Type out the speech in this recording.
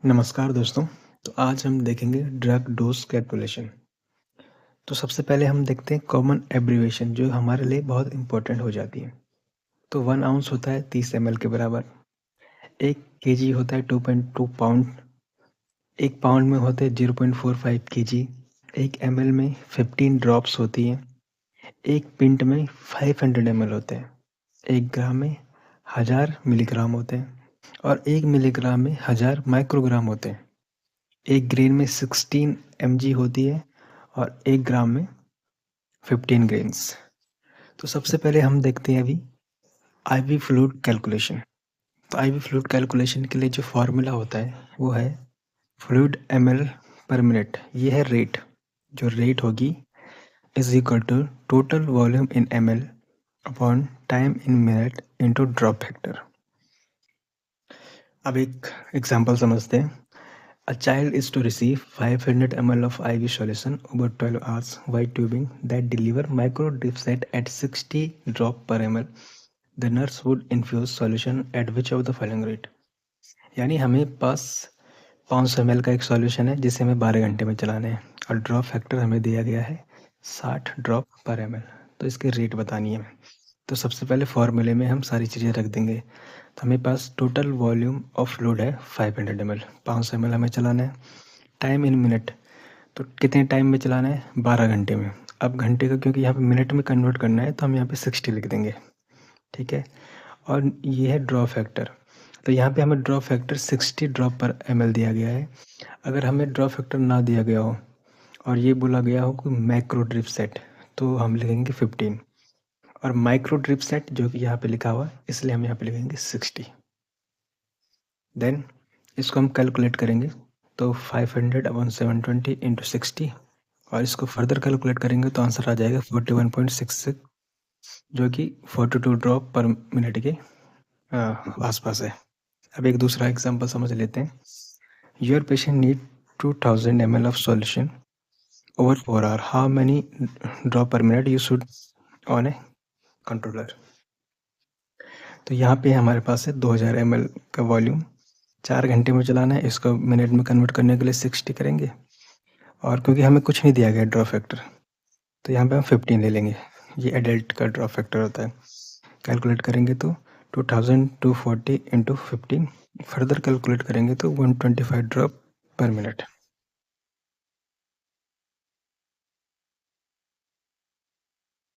नमस्कार दोस्तों। तो आज हम देखेंगे ड्रग डोज कैलकुलेशन। तो सबसे पहले हम देखते हैं कॉमन एब्रीविएशन जो हमारे लिए बहुत इंपॉर्टेंट हो जाती है। तो 1 आउंस होता है 30 ml के बराबर। 1 केजी होता है 2.2 पाउंड। 1 पाउंड में होते हैं 0.45 केजी। 1 ml में 15 ड्रॉप्स होती हैं। 1 पिंट में 500 ml होते हैं। 1 ग्राम में 1000 मिलीग्राम होते हैं और 1 मिलीग्राम में 1000 माइक्रोग्राम होते हैं। 1 ग्रेन में 16 mg होती है और 1 ग्राम में 15 ग्रेन्स। तो सबसे पहले हम देखते हैं अभी आईवी फ्लूइड कैलकुलेशन। तो आईवी फ्लूइड कैलकुलेशन के लिए जो फॉर्मूला होता है वो है फ्लूइड ml पर मिनट। ये है रेट। जो रेट होगी is equal to total volume in ml upon time in minute into drop factor. अब एक एग्जांपल समझते हैं। A child is to receive 500 ml of IV solution over 12 hours while tubing that deliver micro drip set at 60 drop per ml. The nurse would infuse solution at which of the following rate? यानी हमें पास 500 ml का एक solution है जिसे हमें 12 घंटे में चलाना है और ड्रॉप फैक्टर हमें दिया गया है 60 ड्रॉप पर ml। तो इसकी रेट बतानी है। तो सबसे पहले फॉर्मूले में हम सारी चीज़ें रख देंगे। तो हमें पास टोटल वॉल्यूम ऑफ फ्लूइड है 500 ml। 500 ml हमें चलाना है। टाइम इन मिनट, तो कितने टाइम में चलाना है? 12 घंटे में। अब घंटे का क्योंकि यहाँ पे मिनट में कन्वर्ट करना है तो हम यहाँ पे 60 लिख देंगे, ठीक है। और ये है ड्रॉप फैक्टर। तो यहाँ पे हमें ड्रॉप फैक्टर 60 ड्रॉप पर ml दिया गया है। अगर हमें ड्रॉप फैक्टर ना दिया गया हो और ये बोला गया हो कि मैक्रो ड्रिप सेट, तो हम लिखेंगे 15। और माइक्रो ड्रिप सेट जो कि यहाँ पे लिखा हुआ है इसलिए हम यहाँ पे लिखेंगे 60। देन इसको हम कैलकुलेट करेंगे। तो 500 अपॉन 720 इंटू 60 और इसको फर्दर कैलकुलेट करेंगे तो आंसर आ जाएगा 41.66 जो कि 42 ड्रॉप पर मिनट के आसपास है। अब एक दूसरा एग्जांपल समझ लेते हैं। Your patient need 2000 ml of solution over 4 hour. How many drop per minute you should on a controller. तो यहाँ पे हमारे पास है 2000 ml का वॉल्यूम। 4 घंटे में चलाना है। इसको मिनट में कन्वर्ट करने के लिए 60 करेंगे और क्योंकि हमें कुछ नहीं दिया गया ड्रॉप फैक्टर तो यहाँ पे हम 15 ले लेंगे। ये एडल्ट का ड्रॉप फैक्टर होता है। कैलकुलेट करेंगे तो 2240 इंटू 15। फर्दर कैलकुलेट करेंगे तो 125 ड्रॉप पर मिनट।